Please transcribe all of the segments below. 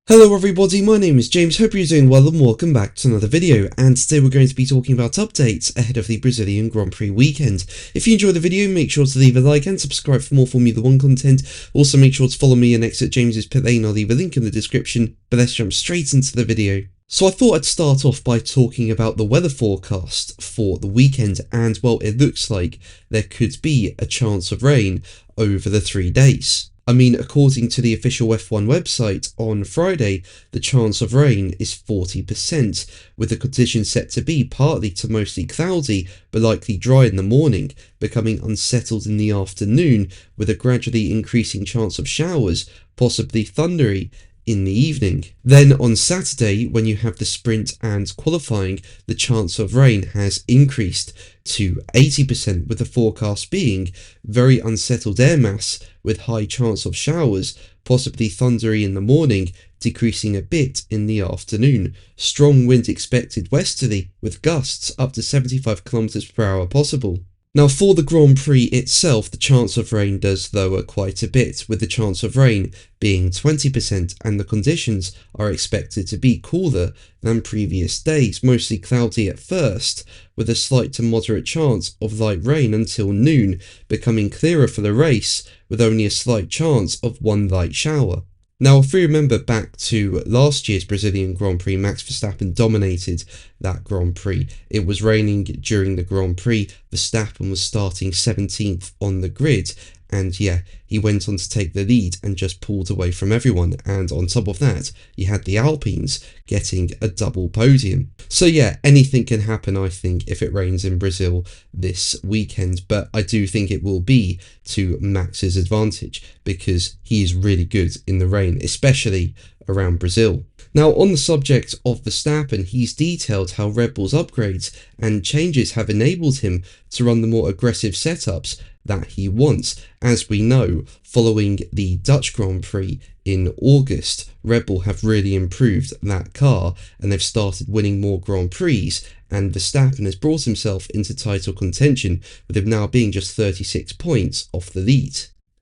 Hello everybody, my name is James, hope you're doing well and welcome back to another video, and today we're going to be talking about updates ahead of the Brazilian Grand Prix weekend. If you enjoyed the video, make sure to leave a like and subscribe for more Formula 1 content. Also make sure to follow me and exit James's pit lane, I'll leave a link in the description, but let's jump straight into the video. So I thought I'd start off by talking about the weather forecast for the weekend, and well, it looks like there could be a chance of rain over the 3 days. I mean, according to the official F1 website, on Friday, the chance of rain is 40%, with the conditions set to be partly to mostly cloudy, but likely dry in the morning, becoming unsettled in the afternoon, with a gradually increasing chance of showers, possibly thundery, in the evening. Then on Saturday, when you have the sprint and qualifying, the chance of rain has increased to 80%, with the forecast being very unsettled air mass with high chance of showers, possibly thundery in the morning, decreasing a bit in the afternoon. Strong wind expected westerly, with gusts up to 75 km/h possible. Now for the Grand Prix itself, the chance of rain does lower quite a bit, with the chance of rain being 20%, and the conditions are expected to be cooler than previous days, mostly cloudy at first, with a slight to moderate chance of light rain until noon, becoming clearer for the race, with only a slight chance of one light shower. Now, if we remember back to last year's Brazilian Grand Prix, Max Verstappen dominated that Grand Prix. It was raining during the Grand Prix. Verstappen was starting 17th on the grid, and yeah, he went on to take the lead and just pulled away from everyone. And on top of that, you had the Alpines getting a double podium. So yeah, anything can happen, I think, if it rains in Brazil this weekend, but I do think it will be to Max's advantage because he is really good in the rain, especially around Brazil. Now, on the subject of Verstappen, he's detailed how Red Bull's upgrades and changes have enabled him to run the more aggressive setups that he wants. As we know, following the Dutch Grand Prix in August, Red Bull have really improved that car and they've started winning more Grand Prix, and Verstappen has brought himself into title contention, with him now being just 36 points off the lead.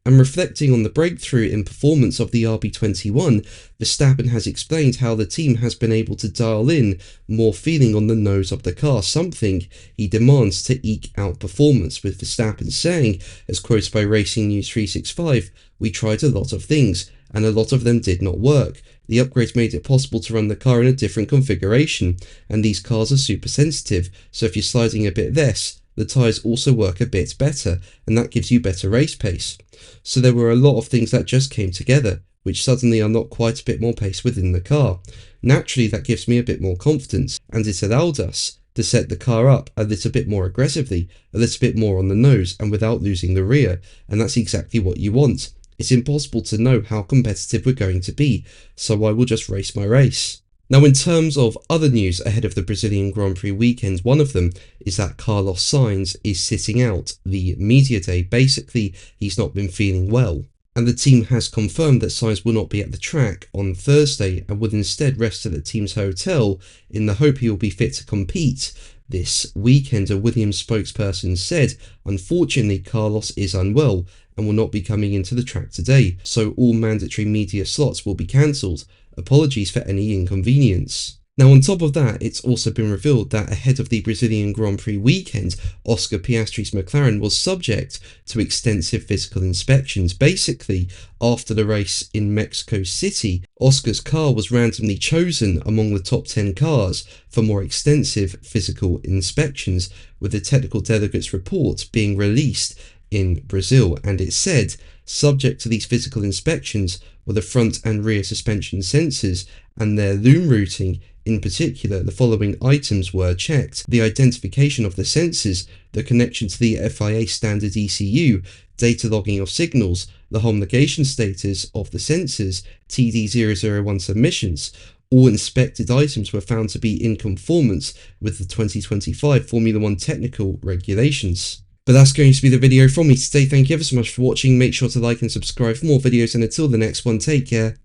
And reflecting on the breakthrough in performance of the RB21, Verstappen has explained how the team has been able to dial in more feeling on the nose of the car, something he demands to eke out performance, with Verstappen saying, as quoted by Racing News 365, "We tried a lot of things, and a lot of them did not work. The upgrades made it possible to run the car in a different configuration, and these cars are super sensitive, so if you're sliding a bit less, the tyres also work a bit better, and that gives you better race pace." So there were a lot of things that just came together, which suddenly unlocked quite a bit more pace within the car. Naturally, that gives me a bit more confidence, and it allowed us to set the car up a little bit more aggressively, a little bit more on the nose, and without losing the rear, and that's exactly what you want. It's impossible to know how competitive we're going to be, so I will just race my race. Now, in terms of other news ahead of the Brazilian Grand Prix weekend, one of them is that Carlos Sainz is sitting out the media day. Basically, he's not been feeling well, and the team has confirmed that Sainz will not be at the track on Thursday and will instead rest at the team's hotel in the hope he will be fit to compete this weekend. A Williams spokesperson said, "Unfortunately, Carlos is unwell and will not be coming into the track today, so all mandatory media slots will be cancelled. Apologies for any inconvenience." Now, on top of that, it's also been revealed that ahead of the Brazilian Grand Prix weekend, Oscar Piastri's McLaren was subject to extensive physical inspections. Basically, after the race in Mexico City, Oscar's car was randomly chosen among the top 10 cars for more extensive physical inspections, with the technical delegates report being released in Brazil, and it said, subject to these physical inspections were the front and rear suspension sensors and their loom routing. In particular, the following items were checked: the identification of the sensors, the connection to the FIA standard ECU, data logging of signals, the homologation status of the sensors, TD001 submissions. All inspected items were found to be in conformance with the 2025 Formula 1 technical regulations. But that's going to be the video from me today. Thank you ever so much for watching. Make sure to like and subscribe for more videos, and until the next one, take care.